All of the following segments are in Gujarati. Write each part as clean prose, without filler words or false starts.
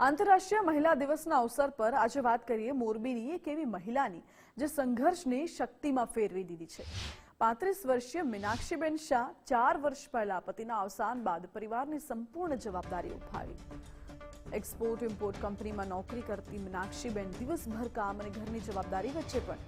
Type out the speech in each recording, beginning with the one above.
આંતરરાષ્ટ્રીય મહિલા દિવસના અવસર પર આજે વાત કરીએ મોરબીની એક એવી મહિલાની જે સંઘર્ષને શક્તિમાં ફેરવી દીધી છે। 35 વર્ષીય મીનાક્ષીબેન શાહ 4 વર્ષ પહેલા પતિના અવસાન બાદ પરિવારની સંપૂર્ણ જવાબદારી ઉઠાવી। એક્સપોર્ટ ઇમ્પોર્ટ કંપનીમાં નોકરી કરતી મીનાક્ષીબેન દિવસભર કામ અને ઘરની જવાબદારી વચ્ચે પણ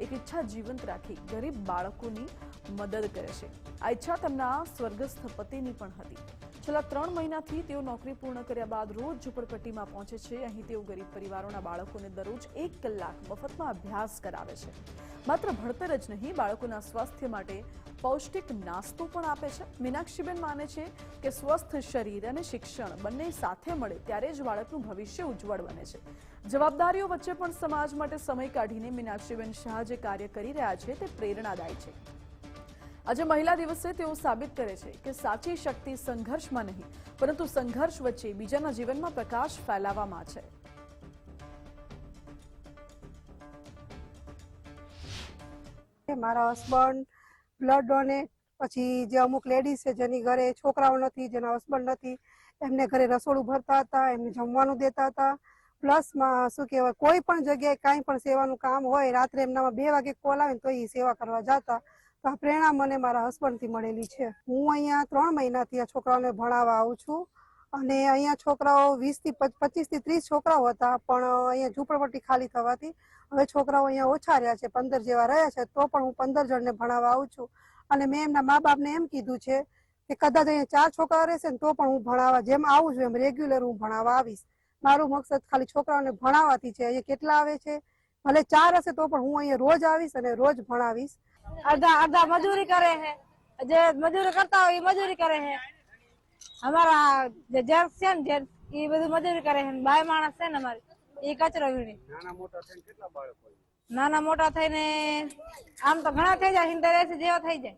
એક ઈચ્છા જીવંત રાખી ગરીબ બાળકોની મદદ કરે છે। આ ઈચ્છા તેમના સ્વર્ગસ્થ પતિની પણ હતી। છેલ્લા 3 મહિનાથી તેઓ નોકરી પૂર્ણ કર્યા બાદ રોજ ઝૂંપડપટ્ટીમાં પહોંચે છે। અહીં તેઓ ગરીબ પરિવારોના બાળકોને દરરોજ 1 કલાક મફતમાં અભ્યાસ કરાવે છે। માત્ર ભણતર જ નહીં, બાળકોના સ્વાસ્થ્ય માટે પૌષ્ટિક નાસ્તો પણ આપે છે। મીનાક્ષીબેન માને છે કે સ્વસ્થ શરીર અને શિક્ષણ બંને સાથે મળે ત્યારે જ બાળકનું ભવિષ્ય ઉજ્જવળ બને છે। જવાબદારીઓ વચ્ચે પણ સમાજ માટે સમય કાઢીને મીનાક્ષીબેન શાહ જે કાર્ય કરી રહ્યા છે તે પ્રેરણાદાયી છે। આજે મહિલા દિવસે તેઓ સાબિત કરે છે કે સાચી શક્તિ સંઘર્ષમાં નહીં પરંતુ સંઘર્ષ વચ્ચે બીજાના જીવનમાં પ્રકાશ ફેલાવવામાં છે। મારા હસબન્ડ બ્લડ ડોનેટ, પછી જે અમુક લેડીઝ છે જેની ઘરે છોકરાઓ નથી, જેના હસબન્ડ નથી, એમને ઘરે રસોડું ભરતા હતા, એમને જમવાનું દેતા હતા। પ્લસમાં શું કહેવાય, કોઈ પણ જગ્યાએ કાંઈ પણ સેવાનું કામ હોય, રાત્રે એમનામાં 2 વાગે કોલ આવે ને તો એ સેવા કરવા જતા। તો આ પ્રેરણા મને મારા હસબન્ડથી મળેલી છે। હું અહીંયા 3 મહિનાથી આ છોકરાઓને ભણાવવા આવું છું અને અહીંયા છોકરાઓ 20 થી 25 થી 30 છોકરાઓ હતા, પણ અહીંયા ઝૂંપડપટ્ટી ખાલી થવાથી હવે છોકરાઓ અહીંયા ઓછા રહ્યા છે, 15 જેવા રહ્યા છે। તો પણ હું 15 જણને ભણાવવા આવું છું અને મેં એમના મા બાપને એમ કીધું છે કે કદાચ અહીંયા 4 છોકરા રહેશે ને તો પણ હું ભણાવવા જેમ આવું છું એમ રેગ્યુલર હું ભણાવવા આવીશ। મારું મકસદ ખાલી છોકરાઓને ભણાવવાથી છે। અહીંયા કેટલા આવે છે, ભલે 4 હશે તો પણ હું અહીંયા રોજ આવીશ અને રોજ ભણાવીશ। आधा मजदूरी करे है, जे मजदूरी करता हो मजदूरी करे है। हमारा जेंट्स है ने जेंट्स ई બધું મજૂરી કરે છે। બાય માણસ છે ને અમારી એ કચરો વીણે। નાના મોટા થઈને આમ તો ઘણા થઈ જાય, 80 જેવા થઈ જાય।